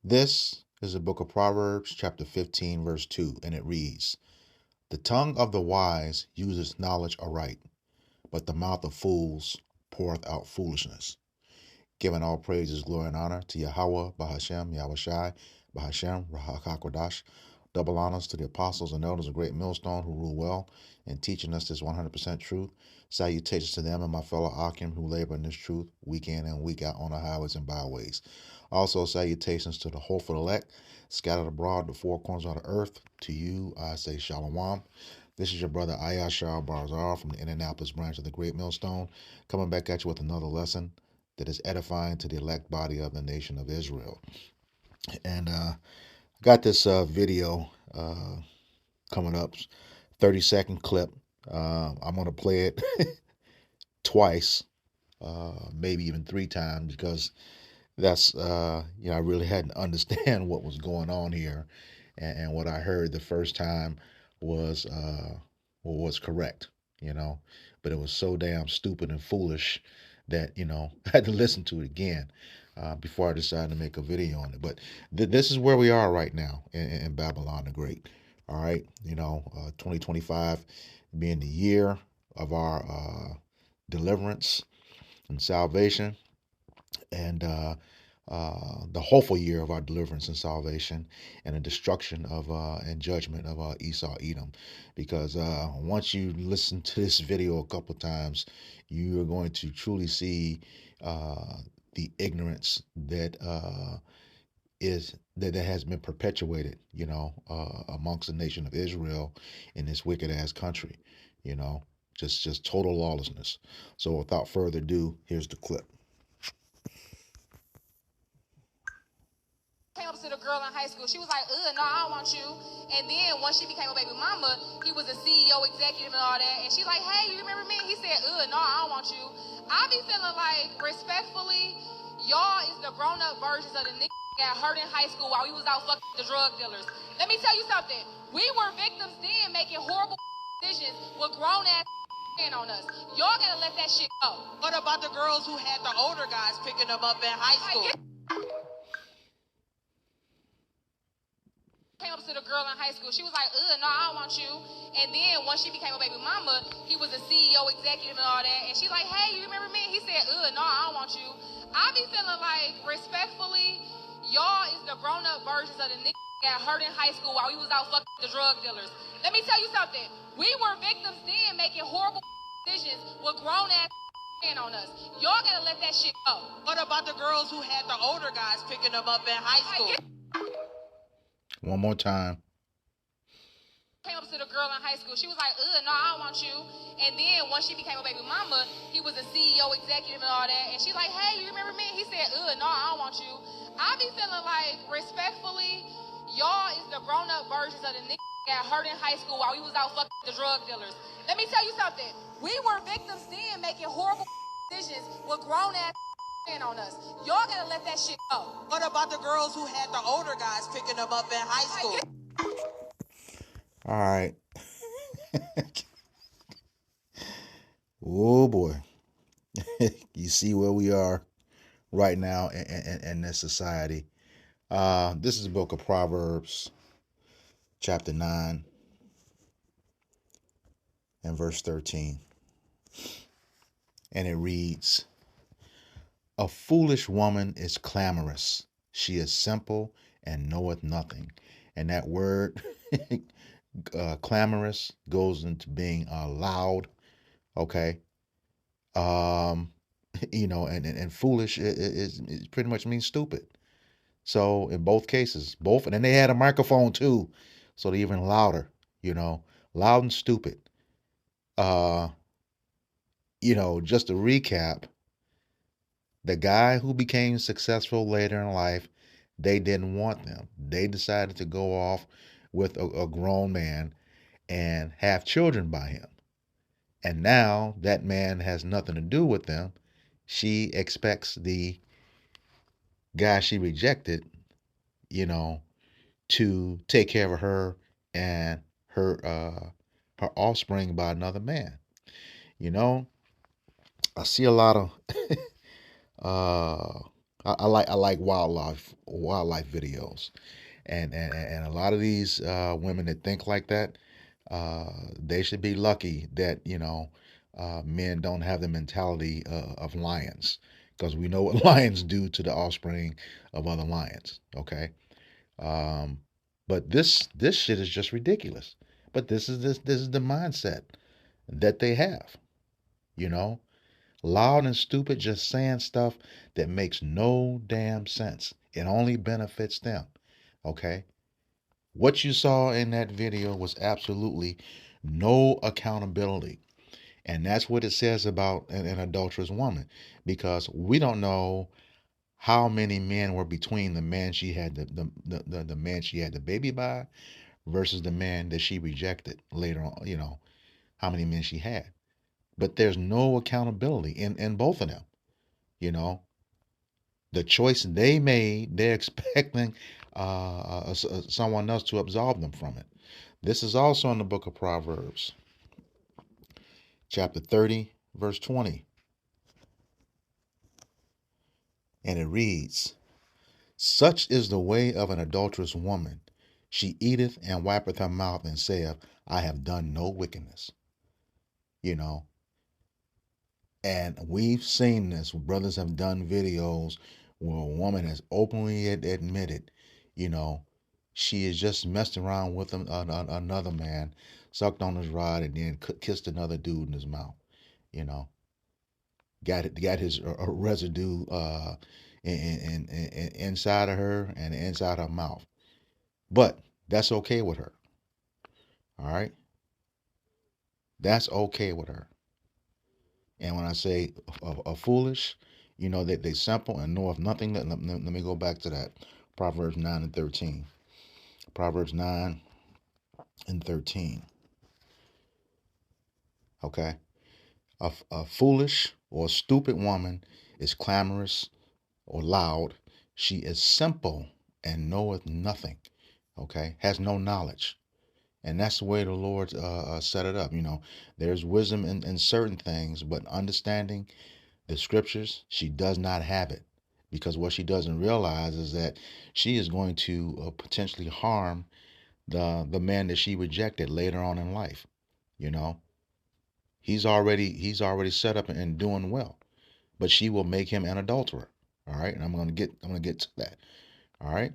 This is the book of Proverbs, chapter 15, verse 2, and it reads, "The tongue of the wise uses knowledge aright, but the mouth of fools poureth out foolishness." Giving all praises, glory, and honor to Yahweh, Bahashem, Yahushai, Bahashem, Rahakakwadash. Double honors to the apostles and elders of Great Millstone who rule well in teaching us this 100% truth. Salutations to them and my fellow Akim who labor in this truth week in and week out on the highways and byways. Also, salutations to the hopeful elect scattered abroad the four corners of the earth. To you, I say Shalom. This is your brother Ayashar Barzar from the Indianapolis branch of the Great Millstone, coming back at you with another lesson that is edifying to the elect body of the nation of Israel. And I got this video coming up, 30-second clip. I'm going to play it twice, maybe even 3 times, because that's, I really hadn't understand what was going on here. And what I heard the first time was correct, but it was so damn stupid and foolish that, I had to listen to it again before I decided to make a video on it. But this is where we are right now in Babylon the Great. All right. 2025 being the year of our deliverance and salvation, and the hopeful year of our deliverance and salvation, and the destruction of and judgment of Esau Edom. Because once you listen to this video a couple times, you are going to truly see the ignorance that has been perpetuated, amongst the nation of Israel in this wicked ass country, just total lawlessness. So without further ado, here's the clip. Came up to the girl in high school. She was like, no, I don't want you. And then once she became a baby mama, he was a CEO, executive, and all that. And she like, hey, you remember me? He said, no, I don't want you. I be feeling like, respectfully, y'all is the grown-up versions of the niggas that got hurt in high school while we was out fucking the drug dealers. Let me tell you something. We were victims then making horrible decisions with grown-ass on us. Y'all gotta let that shit go. What about the girls who had the older guys picking them up in high school? Came up to the girl in high school. She was like, no, I don't want you. And then once she became a baby mama, he was a CEO, executive, and all that. And she like, hey, you remember me? He said, no, I don't want you. I be feeling like, respectfully, y'all is the grown-up versions of the niggas that got hurt in high school while we was out fucking the drug dealers. Let me tell you something. We were victims then making horrible decisions with grown-ass on us. Y'all gotta let that shit go. What about the girls who had the older guys picking them up in high school? One more time. Came up to the girl in high school. She was like, no, I don't want you. And then once she became a baby mama, he was a CEO, executive, and all that. And she like, hey, you remember me? He said, no, I don't want you. I be feeling like, respectfully, y'all is the grown-up versions of the niggas that got hurt in high school while we was out fucking the drug dealers. Let me tell you something. We were victims then making horrible decisions with grown-ass on us. Y'all gotta let that shit go. What about the girls who had the older guys picking them up in high school? All right. Oh boy. You see where we are right now in this society. This is the book of Proverbs, chapter 9 and verse 13. And it reads, "A foolish woman is clamorous. She is simple and knoweth nothing." And that word clamorous goes into being loud. Okay. And foolish is pretty much means stupid. So in both cases, and then they had a microphone too, so they're even louder, loud and stupid. Just to recap, the guy who became successful later in life, they didn't want them. They decided to go off with a grown man and have children by him. And now that man has nothing to do with them. She expects the guy she rejected, to take care of her and her offspring by another man. I see a lot of I like wildlife wildlife videos. And a lot of these women that think like that, they should be lucky that men don't have the mentality of lions, because we know what lions do to the offspring of other lions. Okay, um, but this shit is just ridiculous. But this is the mindset that they have. You know, loud and stupid, just saying stuff that makes no damn sense. It only benefits them. Okay, what you saw in that video was absolutely no accountability. And that's what it says about an adulterous woman, because we don't know how many men were between the man she had the man she had the baby by versus the man that she rejected later on, how many men she had. But there's no accountability in both of them. You know, the choice they made, they're expecting someone else to absolve them from it. This is also in the book of Proverbs, chapter 30, verse 20. And it reads, such is the way of an adulterous woman. She eateth and wipeth her mouth and saith, I have done no wickedness. You know, and we've seen this. Brothers have done videos where a woman has openly admitted, you know, she is just messed around with another man, sucked on his rod, and then kissed another dude in his mouth. You know, got his residue inside of her and inside her mouth. But that's okay with her. All right, that's okay with her. And when I say foolish, that they simple and know of nothing. Let me go back to that. Proverbs 9 and 13. Proverbs 9 and 13. Okay. A foolish or stupid woman is clamorous or loud. She is simple and knoweth nothing. Okay. Has no knowledge. And that's the way the Lord set it up. There's wisdom in certain things, but understanding the scriptures, she does not have it, because what she doesn't realize is that she is going to potentially harm the man that she rejected later on in life. You know, he's already set up and doing well, but she will make him an adulterer. All right, and I'm gonna get to that. All right,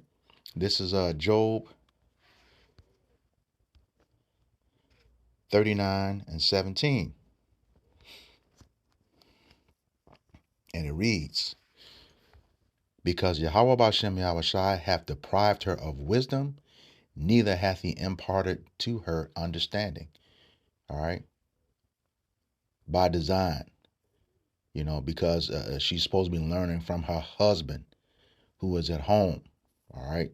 this is Job 39 and 17, and it reads, because Yahweh Bashem Yahushai hath deprived her of wisdom, neither hath he imparted to her understanding. All right, by design, because she's supposed to be learning from her husband who is at home. All right,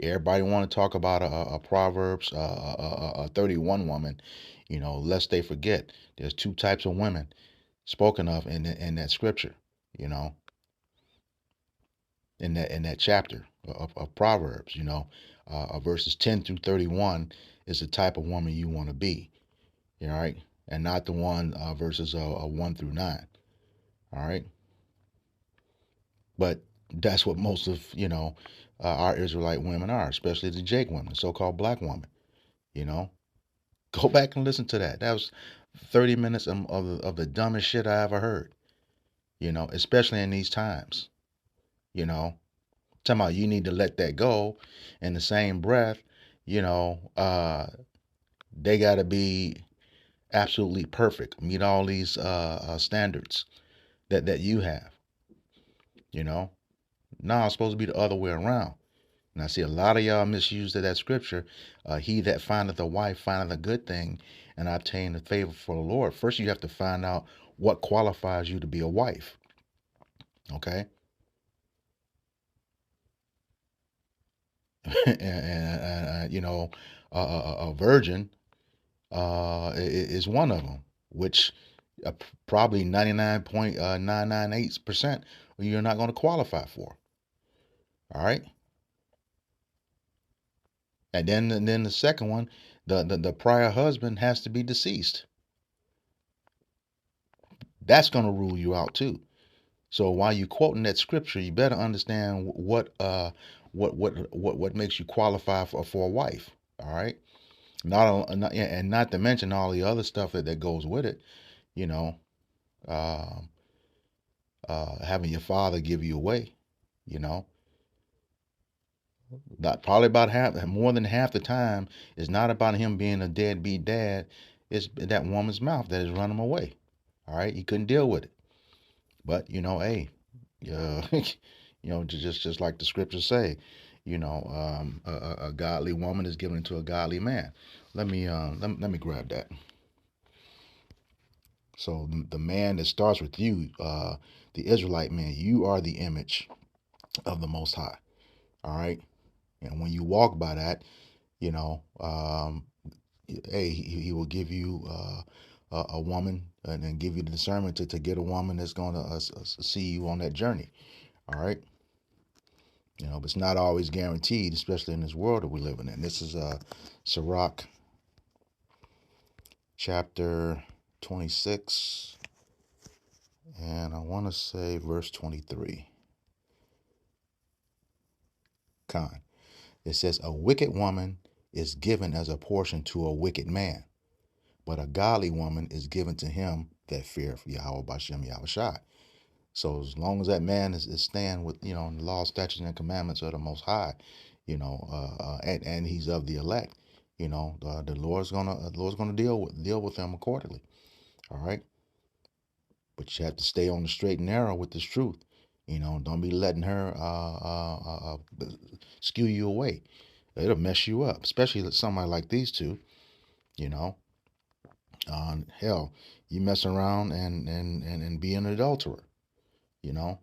everybody want to talk about a Proverbs, a 31 woman, lest they forget there's two types of women spoken of in that scripture, you know, in that chapter of Proverbs. Verses 10 through 31 is the type of woman you want to be. All right, and not the one verses 1 through 9. All right, but that's what most of our Israelite women are, especially the Jake women, so-called black women. You know, go back and listen to that. That was 30 minutes of the dumbest shit I ever heard. Especially in these times. Talking about you need to let that go. In the same breath, they got to be absolutely perfect, meet all these standards that you have. Now it's supposed to be the other way around. And I see a lot of y'all misuse that scripture. He that findeth a wife findeth a good thing and obtain the favor for the Lord. First, you have to find out what qualifies you to be a wife. Okay? and a virgin is one of them, which probably 99.998% you're not going to qualify for. All right? And then the second one, the prior husband has to be deceased. That's going to rule you out too. So while you quoting that scripture, you better understand what makes you qualify for a wife. All right, and not to mention all the other stuff that goes with it. You know, um, having your father give you away. You know, probably about more than half the time, it's not about him being a deadbeat dad. It's that woman's mouth that has run him away. All right, he couldn't deal with it. But hey, just like the scriptures say, a godly woman is given to a godly man. Let me grab that. So the man that starts with you, the Israelite man, you are the image of the Most High. All right, and when you walk by that, hey, he will give you a woman and then give you the discernment to get a woman that's going to see you on that journey. All right. But it's not always guaranteed, especially in this world that we're living in. This is Sirach chapter 26, and I want to say verse 23. Con. It says, a wicked woman is given as a portion to a wicked man, but a godly woman is given to him that feareth Yahweh Bashem Yahushai. So as long as that man is staying with, the law, statutes, and commandments of the Most High, and he's of the elect, the Lord's gonna deal with them accordingly. All right, but you have to stay on the straight and narrow with this truth. Don't be letting her skew you away. It'll mess you up, especially somebody like these two. You know, hell, you mess around and be an adulterer. You know,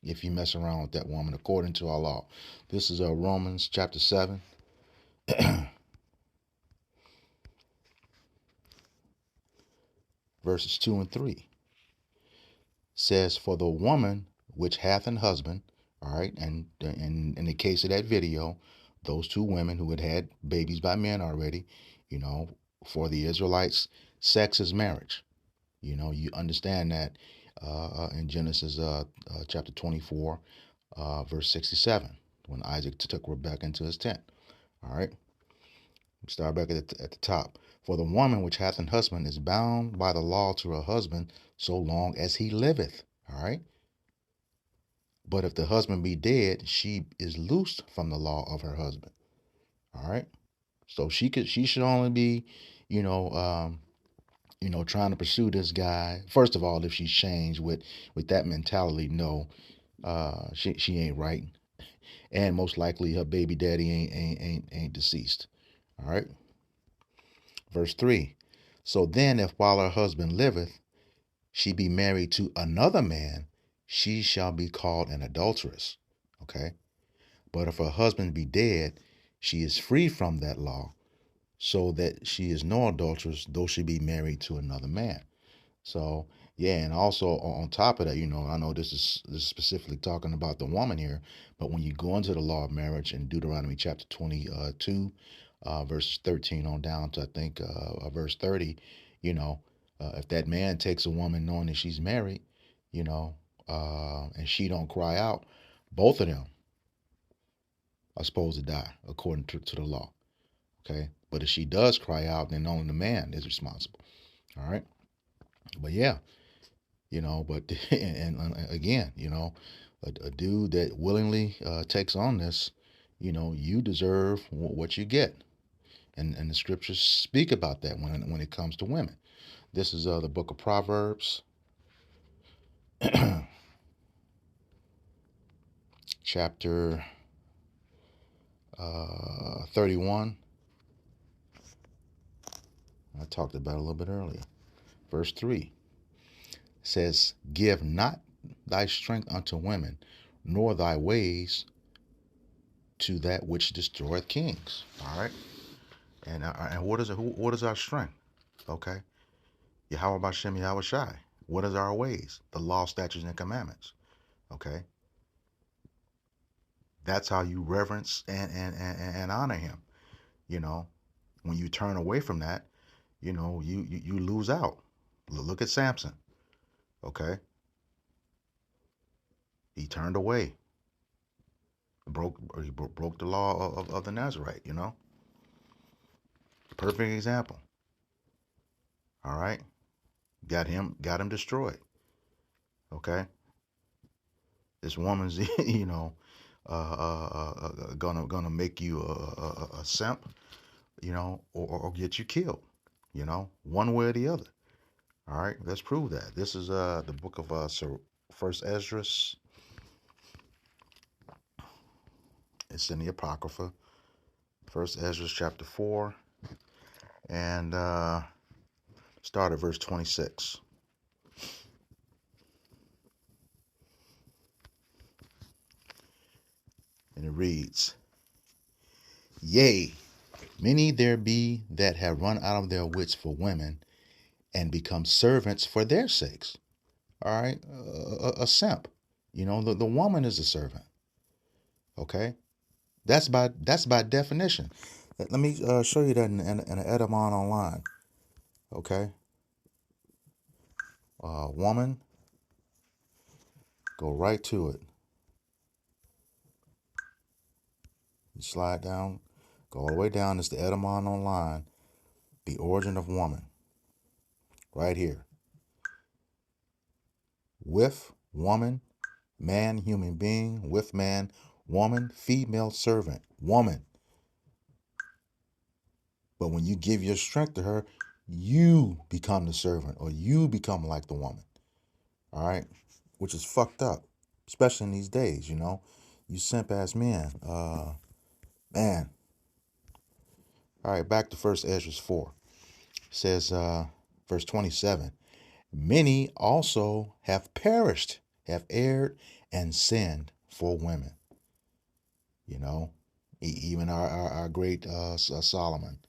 if you mess around with that woman according to our law. This is Romans chapter 7. Verses 2 and 3 says, for the woman which hath an husband, all right, and in the case of that video, those two women who had babies by men already, for the Israelites, sex is marriage. You understand that in Genesis chapter 24, verse 67, when Isaac took Rebekah into his tent. All right. Start back at the top. For the woman which hath an husband is bound by the law to her husband so long as he liveth. All right. But if the husband be dead, she is loosed from the law of her husband. All right. So she should only be, trying to pursue this guy. First of all, if she's changed with that mentality, no, she ain't right, and most likely her baby daddy ain't deceased. All right. Verse 3. So then, if while her husband liveth, she be married to another man, she shall be called an adulteress. Okay. But if her husband be dead, she is free from that law, so that she is no adulteress, though she be married to another man. So yeah, and also on top of that, I know this is specifically talking about the woman here, but when you go into the law of marriage in Deuteronomy chapter 22, verse 13 on down to I think verse 30, if that man takes a woman knowing that she's married, and she don't cry out, both of them are supposed to die according to the law. Okay, but if she does cry out, then only the man is responsible. All right, but yeah. But and again, a dude that willingly takes on this, you deserve what you get, and the scriptures speak about that when it comes to women. This is the book of Proverbs, chapter 31. I talked about it a little bit earlier. Verse 3 says, give not thy strength unto women, nor thy ways to that which destroyeth kings. All right. And what is it? What is our strength? Okay. Yahweh Bashem Yahweh Shai. What is our ways? The law, statutes, and commandments. Okay. That's how you reverence and honor him. When you turn away from that, you lose out. Look at Samson. Okay. He turned away. He broke the law of the Nazarite, you know? Perfect example. All right? Got him destroyed. Okay? This woman's, gonna make you a simp, or get you killed, one way or the other. All right, let's prove that. This is the book of First Esdras. It's in the Apocrypha. First Esdras chapter 4, and start at verse 26. And it reads, Yea, many there be that have run out of their wits for women, and become servants for their sakes. All right, a simp. The woman is a servant. Okay, that's by definition. Let me show you that in an Edamon online. Okay, woman, go right to it. You slide down, go all the way down. It's the Edamon online, the origin of woman. Right here. With woman, man, human being, with man, woman, female servant, woman. But when you give your strength to her, you become the servant, or you become like the woman. All right? Which is fucked up, especially in these days, You simp ass men. Man. All right, back to First Esdras 4. It says, verse 27, many also have perished, have erred, and sinned for women. Even our great Solomon,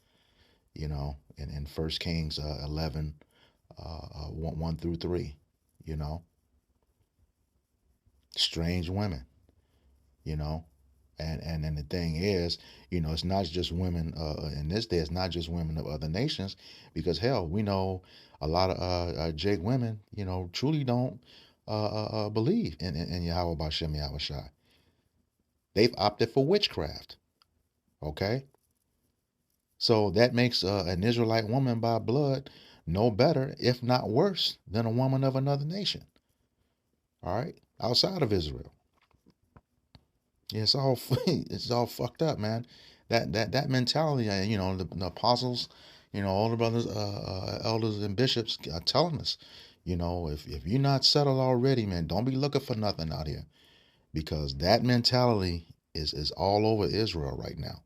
in 1 Kings 11, 1 through 3, strange women, and then the thing is, it's not just women in this day. It's not just women of other nations, because hell, we know a lot of Jake women, truly don't believe in Yahweh Bashem Yahweh Shai. They've opted for witchcraft. Okay, so that makes an Israelite woman by blood no better, if not worse, than a woman of another nation. All right, outside of Israel. Yeah, it's all fucked up, man. That mentality, the apostles, all the brothers, elders, and bishops are telling us, if you're not settled already, man, don't be looking for nothing out here, because that mentality is all over Israel right now.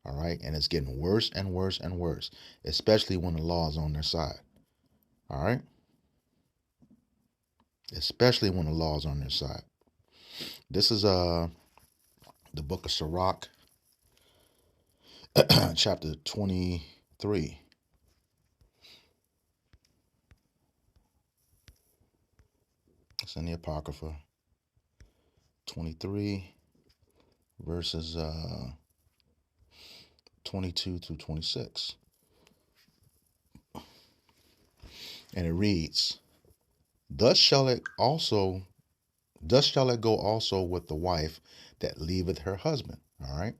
All right, and it's getting worse and worse and worse, especially when the law is on their side. All right, especially when the law is on their side. This is the book of Sirach, chapter 23. It's in the Apocrypha. 23 verses 22 to 26. And it reads, Thus shall it go also with the wife that leaveth her husband. All right.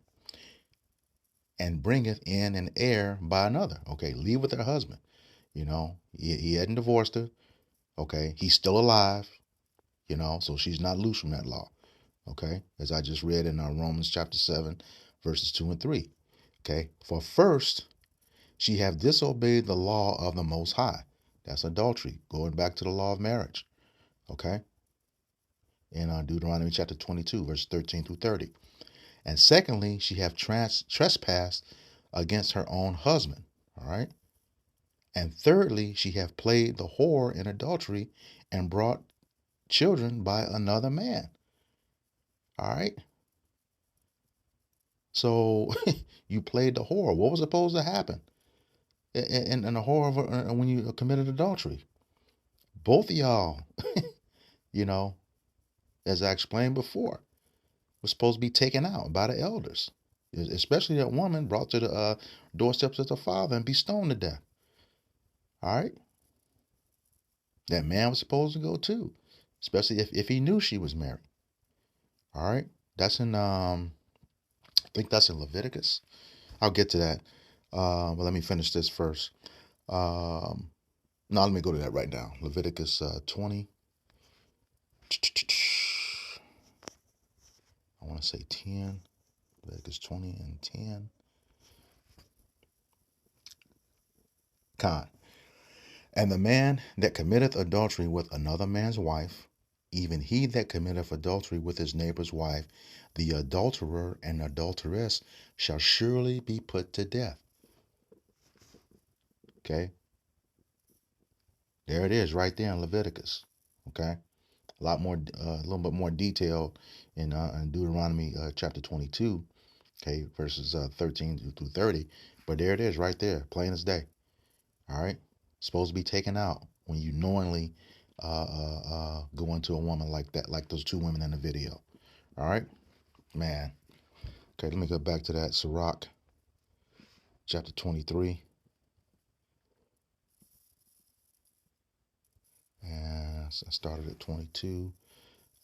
And bringeth in an heir by another. Okay, leave with her husband. He hadn't divorced her. Okay, he's still alive. So she's not loose from that law. Okay, as I just read in Romans chapter 7, verses 2 and 3. Okay, for first she have disobeyed the law of the Most High. That's adultery, going back to the law of marriage. Okay, in Deuteronomy chapter 22, verse 13 through 30. And secondly, she have trespassed against her own husband. All right. And thirdly, she have played the whore in adultery and brought children by another man. All right. So you played the whore. What was supposed to happen in the whore when you committed adultery? Both of y'all, as I explained before, was supposed to be taken out by the elders, especially that woman brought to the doorsteps of the father and be stoned to death. All right. That man was supposed to go too, especially if he knew she was married. All right. That's in I think that's in Leviticus. I'll get to that. But let me finish this first. Um, no, let me go to that right now. Leviticus 20. I want to say 10. Leviticus 20 and 10. Con. And the man that committeth adultery with another man's wife, even he that committeth adultery with his neighbor's wife, the adulterer and adulteress shall surely be put to death. Okay, there it is, right there in Leviticus. Okay, a lot more, a little bit more detail in Deuteronomy chapter 22. Okay, verses 13 through 30. But there it is, right there, plain as day. All right, supposed to be taken out when you knowingly go into a woman like that, like those two women in the video. All right, man. Okay, let me go back to that. Sirach, chapter 23, and I started at 22.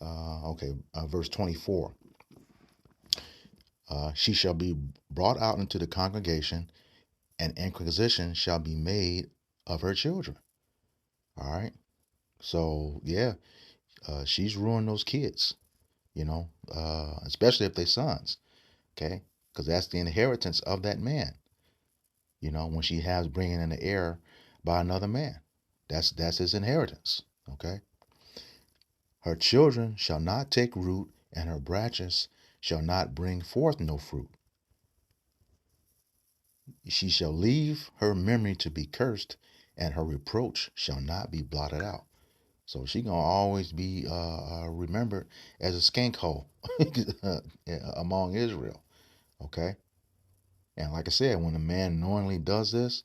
Okay, verse 24. She shall be brought out into the congregation, and inquisition shall be made of her children. All right. So yeah, she's ruined those kids. Especially if they sons. Okay, because that's the inheritance of that man. When she has bringing in the heir by another man, that's his inheritance. Okay, her children shall not take root, and her branches shall not bring forth no fruit. She shall leave her memory to be cursed, and her reproach shall not be blotted out. So she gonna always be remembered as a skank hole among Israel. Okay, and like I said, when a man knowingly does this,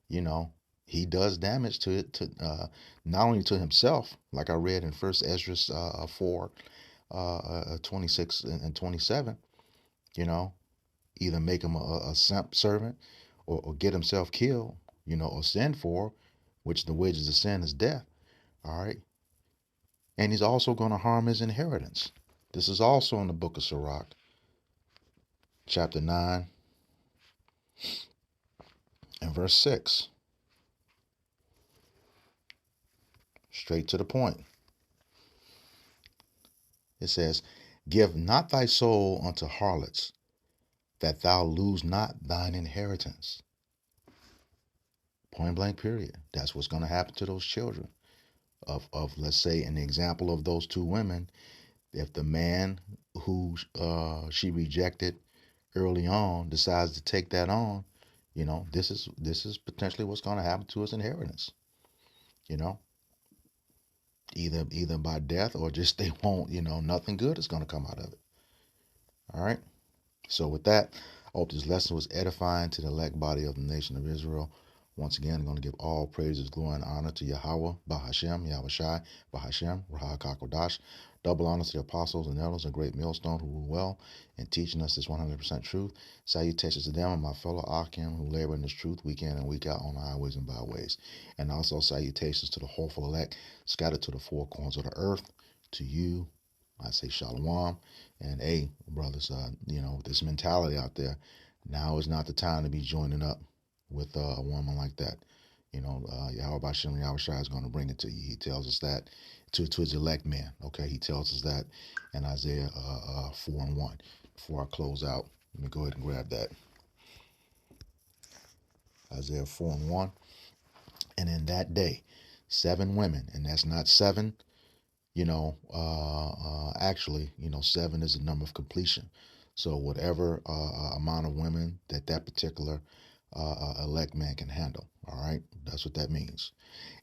you know, he does damage to it, to not only to himself, like I read in First Ezra 4, 26 and 27. You know, either make him a servant, or get himself killed, or sin for, which the wages of sin is death. All right. And he's also going to harm his inheritance. This is also in the book of Sirach, chapter 9 and verse 6. Straight to the point. It says, give not thy soul unto harlots, that thou lose not thine inheritance. Point blank, period. That's what's going to happen to those children. Of let's say, an example of those two women, if the man who she rejected early on decides to take that on, this is potentially what's going to happen to his inheritance. You know, either by death, or just they won't. Nothing good is going to come out of it. All right. So with that, I hope this lesson was edifying to the elect body of the nation of Israel. Once again, I'm going to give all praises, glory, and honor to Yahweh, Bahashem, Yahweh Shai, Bahashem, Rahak HaKodash. Double honor to the apostles and elders, a great millstone who rule well in teaching us this 100% truth. Salutations to them and my fellow Akim who labor in this truth week in and week out on the highways and byways. And also salutations to the hopeful elect scattered to the four corners of the earth. To you, I say shalom. And hey, brothers, this mentality out there, now is not the time to be joining up with a woman like that. Yahweh Bashem Yahweh Shai is going to bring it to you. He tells us that to his elect man. Okay, he tells us that in Isaiah 4 and 1. Before I close out, let me go ahead and grab that. Isaiah 4 and 1. And in that day, 7 women, and that's not 7. Actually, 7 is the number of completion. So whatever amount of women that particular elect man can handle. All right, that's what that means.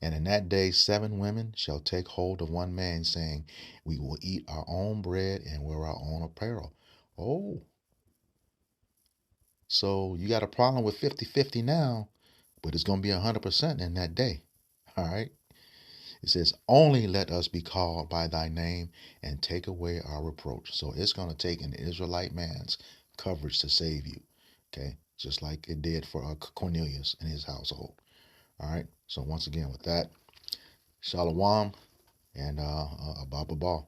And in that day, 7 women shall take hold of one man, saying, we will eat our own bread and wear our own apparel. Oh, so you got a problem with 50-50 now, but it's going to be 100% in that day. All right. It says, only let us be called by thy name and take away our reproach. So it's going to take an Israelite man's coverage to save you. Okay. Just like it did for Cornelius and his household. All right. So once again, with that, shalom and Abba Ball.